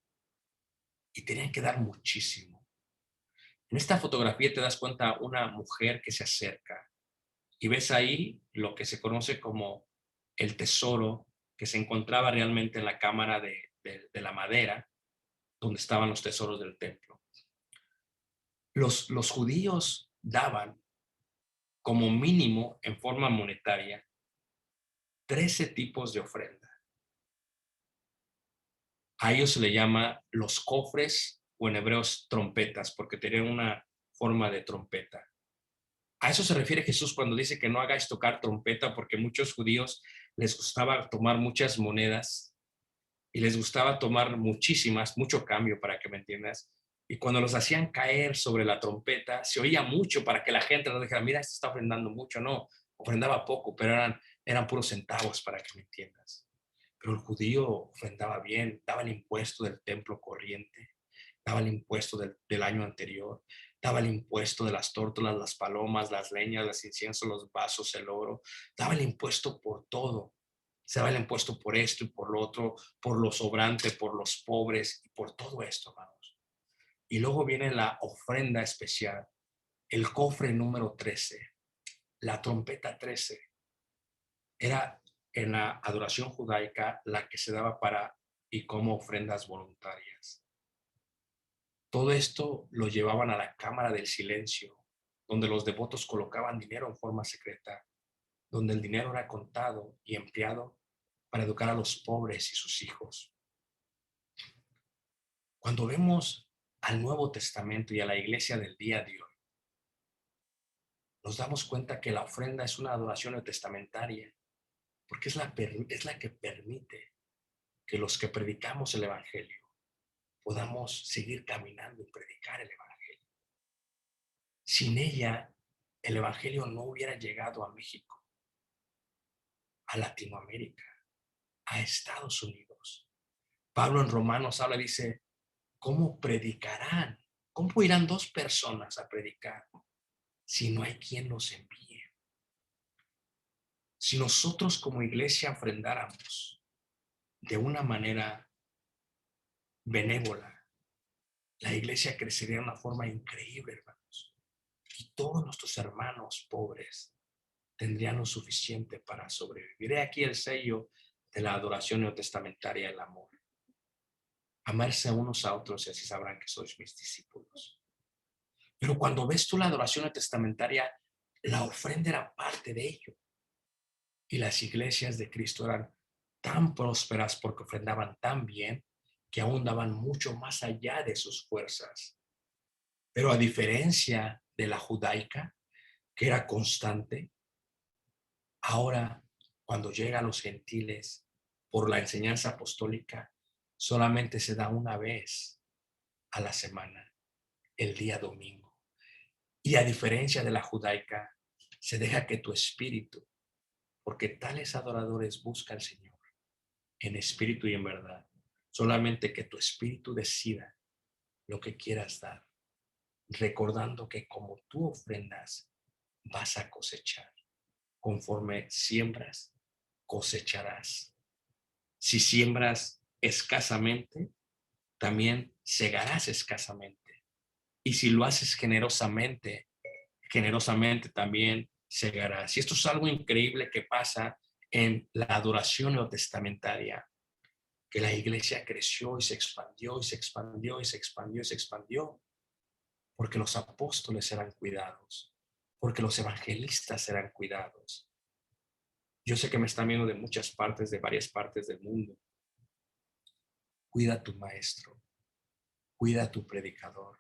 y tenían que dar muchísimo. En esta fotografía te das cuenta una mujer que se acerca y ves ahí lo que se conoce como el tesoro que se encontraba realmente en la cámara de la madera, donde estaban los tesoros del templo. Los judíos daban como mínimo en forma monetaria 13 tipos de ofrenda. A ellos se le llama los cofres o en hebreos trompetas, porque tenían una forma de trompeta. A eso se refiere Jesús cuando dice que no hagáis tocar trompeta, porque muchos judíos les gustaba tomar muchas monedas y les gustaba tomar muchísimas, mucho cambio, para que me entiendas. Y cuando los hacían caer sobre la trompeta, se oía mucho para que la gente no dijera, mira, esto está ofrendando mucho. No, ofrendaba poco, pero eran puros centavos, para que me entiendas. Pero el judío ofrendaba bien, daba el impuesto del templo corriente, daba el impuesto del año anterior, daba el impuesto de las tórtolas, las palomas, las leñas, los inciensos, los vasos, el oro, daba el impuesto por todo. Se daba el impuesto por esto y por lo otro, por lo sobrante, por los pobres y por todo esto, hermanos. Y luego viene la ofrenda especial, el cofre número 13, la trompeta 13. Era en la adoración judaica la que se daba para y como ofrendas voluntarias. Todo esto lo llevaban a la cámara del silencio, donde los devotos colocaban dinero en forma secreta, donde el dinero era contado y empleado para educar a los pobres y sus hijos. Cuando vemos al Nuevo Testamento y a la iglesia del día de hoy, nos damos cuenta que la ofrenda es una adoración testamentaria, porque es la que permite que los que predicamos el Evangelio podamos seguir caminando y predicar el Evangelio. Sin ella, el Evangelio no hubiera llegado a México, a Latinoamérica, a Estados Unidos. Pablo en Romanos habla, dice, ¿cómo predicarán? ¿Cómo irán dos personas a predicar si no hay quien los envíe? Si nosotros como iglesia ofrendáramos de una manera benévola, la iglesia crecería de una forma increíble, hermanos. Y todos nuestros hermanos pobres tendrían lo suficiente para sobrevivir. He aquí el sello de la adoración neotestamentaria, el amor. Amarse unos a otros y así sabrán que sois mis discípulos. Pero cuando ves tú la adoración neotestamentaria, la ofrenda era parte de ello. Y las iglesias de Cristo eran tan prósperas porque ofrendaban tan bien que aún daban mucho más allá de sus fuerzas. Pero a diferencia de la judaica, que era constante, ahora cuando llega a los gentiles por la enseñanza apostólica, solamente se da una vez a la semana, el día domingo. Y a diferencia de la judaica, se deja que tu espíritu, porque tales adoradores buscan al Señor en espíritu y en verdad, solamente que tu espíritu decida lo que quieras dar, recordando que como tú ofrendas, vas a cosechar. Conforme siembras, cosecharás. Si siembras escasamente, también segarás escasamente. Y si lo haces generosamente, generosamente también segarás. Y esto es algo increíble que pasa en la adoración neotestamentaria, que la iglesia creció y se expandió y se expandió y se expandió y se expandió, porque los apóstoles eran cuidados, porque los evangelistas eran cuidados. Yo sé que me están viendo de muchas partes, de varias partes del mundo. Cuida a tu maestro, cuida a tu predicador.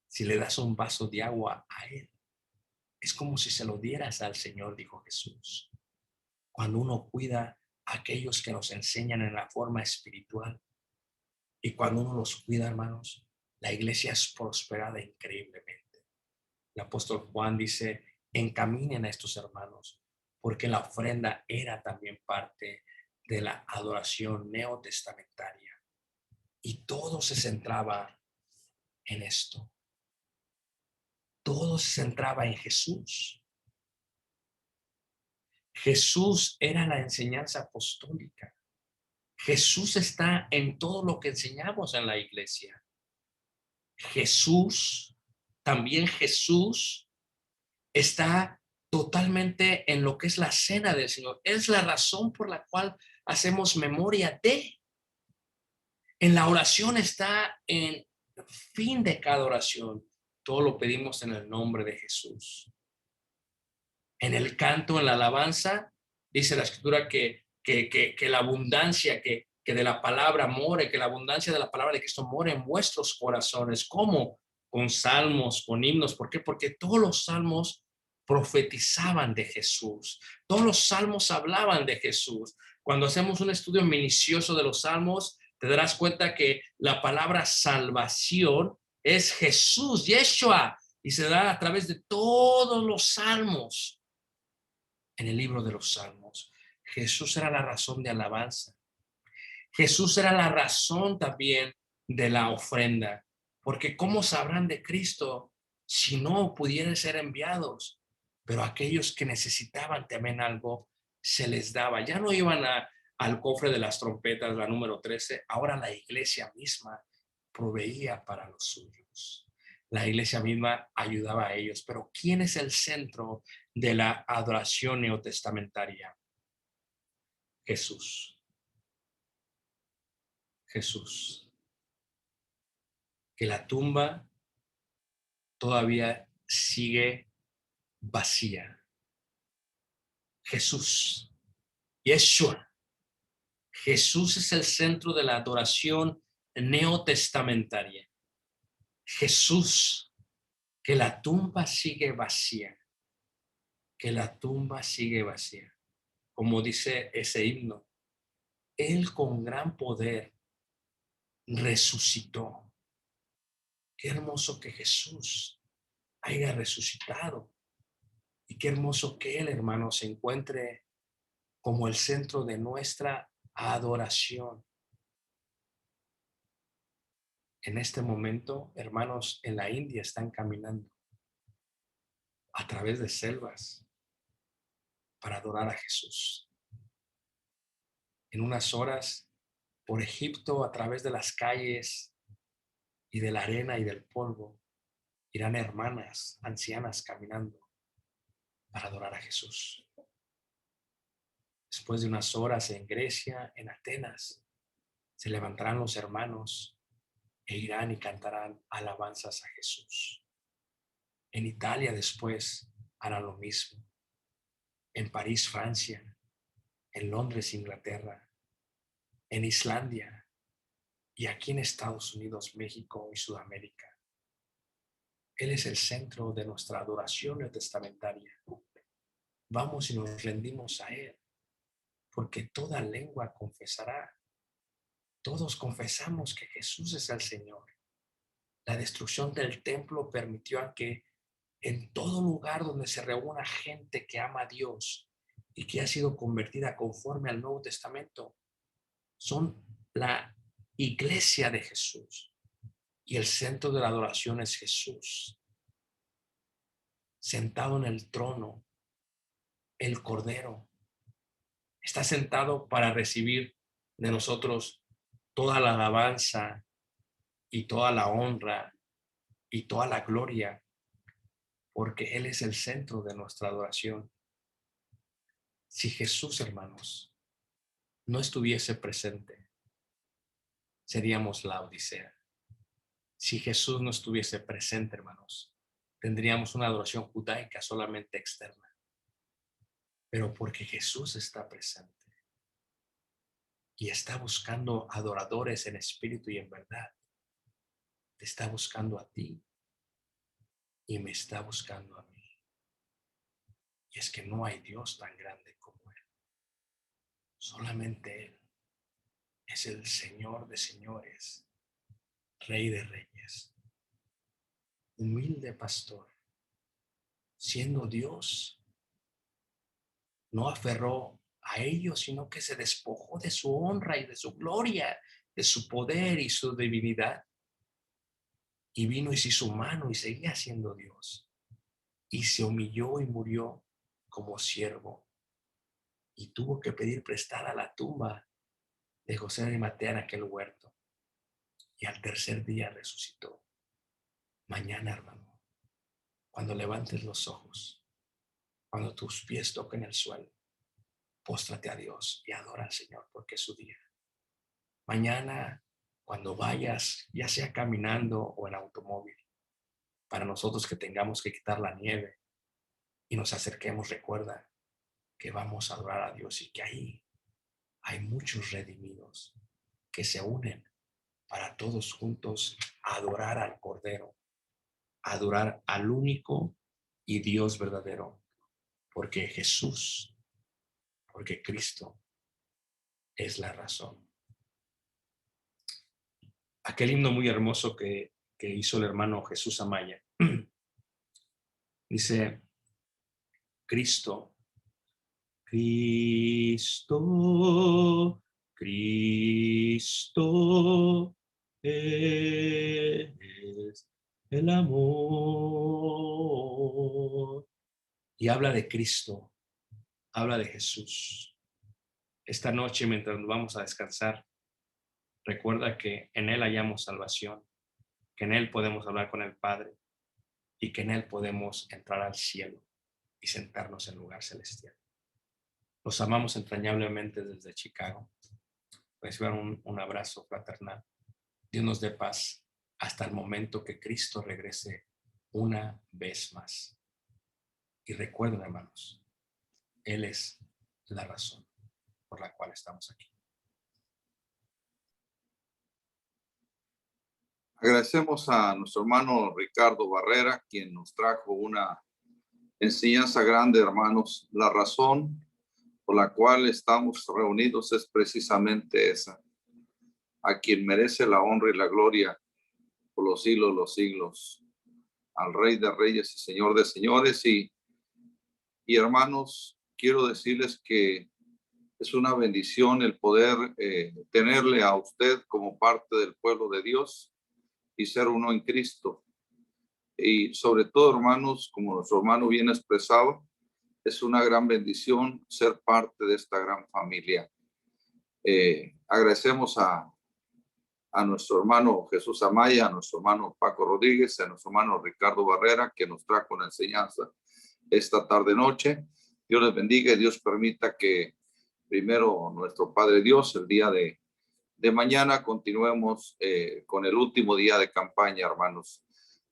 Si le das un vaso de agua a él, es como si se lo dieras al Señor, dijo Jesús. Cuando uno cuida a aquellos que nos enseñan en la forma espiritual y cuando uno los cuida, hermanos, la iglesia es prosperada increíblemente. El apóstol Juan dice, encaminen a estos hermanos, porque la ofrenda era también parte de la adoración neotestamentaria. Y todo se centraba en esto. Todo se centraba en Jesús. Jesús era la enseñanza apostólica. Jesús está en todo lo que enseñamos en la iglesia. Jesús, también Jesús está totalmente en lo que es la cena del Señor. Es la razón por la cual hacemos memoria de. En la oración está en fin de cada oración. Todo lo pedimos en el nombre de Jesús. En el canto, en la alabanza, dice la escritura que la abundancia, que de la palabra more, que la abundancia de la palabra de Cristo more en vuestros corazones. ¿Cómo? Con salmos, con himnos. ¿Por qué? Porque todos los salmos profetizaban de Jesús. Todos los salmos hablaban de Jesús. Cuando hacemos un estudio minucioso de los salmos, te darás cuenta que la palabra salvación es Jesús, Yeshua, y se da a través de todos los salmos. En el libro de los salmos, Jesús era la razón de alabanza. Jesús era la razón también de la ofrenda, porque ¿cómo sabrán de Cristo si no pudieran ser enviados? Pero aquellos que necesitaban también algo, se les daba. Ya no iban al cofre de las trompetas, la número 13. Ahora la iglesia misma proveía para los suyos. La iglesia misma ayudaba a ellos. Pero ¿quién es el centro de la adoración neotestamentaria? Jesús. Jesús. Que la tumba todavía sigue vacía. Jesús. Yeshua. Jesús es el centro de la adoración neotestamentaria. Jesús. Que la tumba sigue vacía. Que la tumba sigue vacía. Como dice ese himno, Él con gran poder resucitó. Qué hermoso que Jesús haya resucitado. Y qué hermoso que Él, hermano, se encuentre como el centro de nuestra adoración. En este momento, hermanos, en la India están caminando a través de selvas para adorar a Jesús. En unas horas, por Egipto, a través de las calles y de la arena y del polvo, irán hermanas ancianas caminando para adorar a Jesús. Después de unas horas en Grecia, en Atenas, se levantarán los hermanos e irán y cantarán alabanzas a Jesús. En Italia después harán lo mismo. En París, Francia, en Londres, Inglaterra, en Islandia y aquí en Estados Unidos, México y Sudamérica. Él es el centro de nuestra adoración neotestamentaria. Vamos y nos rendimos a Él, porque toda lengua confesará. Todos confesamos que Jesús es el Señor. La destrucción del templo permitió a que en todo lugar donde se reúna gente que ama a Dios y que ha sido convertida conforme al Nuevo Testamento, son la iglesia de Jesús. Y el centro de la adoración es Jesús. Sentado en el trono, el Cordero está sentado para recibir de nosotros toda la alabanza y toda la honra y toda la gloria, porque Él es el centro de nuestra adoración. Si Jesús, hermanos, no estuviese presente, seríamos la Odisea. Si Jesús no estuviese presente, hermanos, tendríamos una adoración judaica solamente externa. Pero porque Jesús está presente y está buscando adoradores en espíritu y en verdad, te está buscando a ti y me está buscando a mí. Y es que no hay Dios tan grande como Él. Solamente Él es el Señor de señores, Rey de reyes, humilde pastor. Siendo Dios, no aferró a ellos, sino que se despojó de su honra y de su gloria, de su poder y su divinidad. Y vino y se hizo humano y seguía siendo Dios. Y se humilló y murió como siervo. Y tuvo que pedir prestada la tumba de José de Arimatea en aquel huerto. Y al tercer día resucitó. Mañana, hermano, cuando levantes los ojos, cuando tus pies toquen el suelo, póstrate a Dios y adora al Señor porque es su día. Mañana, cuando vayas, ya sea caminando o en automóvil, para nosotros que tengamos que quitar la nieve y nos acerquemos, recuerda que vamos a adorar a Dios y que ahí hay muchos redimidos que se unen para todos juntos adorar al Cordero, adorar al único y Dios verdadero, porque Jesús, porque Cristo es la razón. Aquel himno muy hermoso que hizo el hermano Jesús Amaya, dice, Cristo, Cristo, Cristo es el amor. Y habla de Cristo, habla de Jesús. Esta noche, mientras nos vamos a descansar, recuerda que en Él hallamos salvación, que en Él podemos hablar con el Padre y que en Él podemos entrar al cielo y sentarnos en lugar celestial. Los amamos entrañablemente desde Chicago. Reciban un abrazo fraternal. Dios nos dé paz hasta el momento que Cristo regrese una vez más. Y recuerden, hermanos, Él es la razón por la cual estamos aquí. Agradecemos a nuestro hermano Ricardo Barrera, quien nos trajo una enseñanza grande, hermanos. La razón por la cual estamos reunidos es precisamente esa: a quien merece la honra y la gloria por los siglos, al Rey de Reyes y Señor de Señores. Y hermanos, quiero decirles que es una bendición el poder tenerle a usted como parte del pueblo de Dios y ser uno en Cristo. Y sobre todo, hermanos, como nuestro hermano bien expresaba, es una gran bendición ser parte de esta gran familia. Agradecemos a nuestro hermano Jesús Amaya, a nuestro hermano Paco Rodríguez, a nuestro hermano Ricardo Barrera, que nos trajo la enseñanza. esta tarde noche. Dios les bendiga y Dios permita que primero nuestro Padre Dios, el día de mañana continuemos con el último día de campaña, hermanos.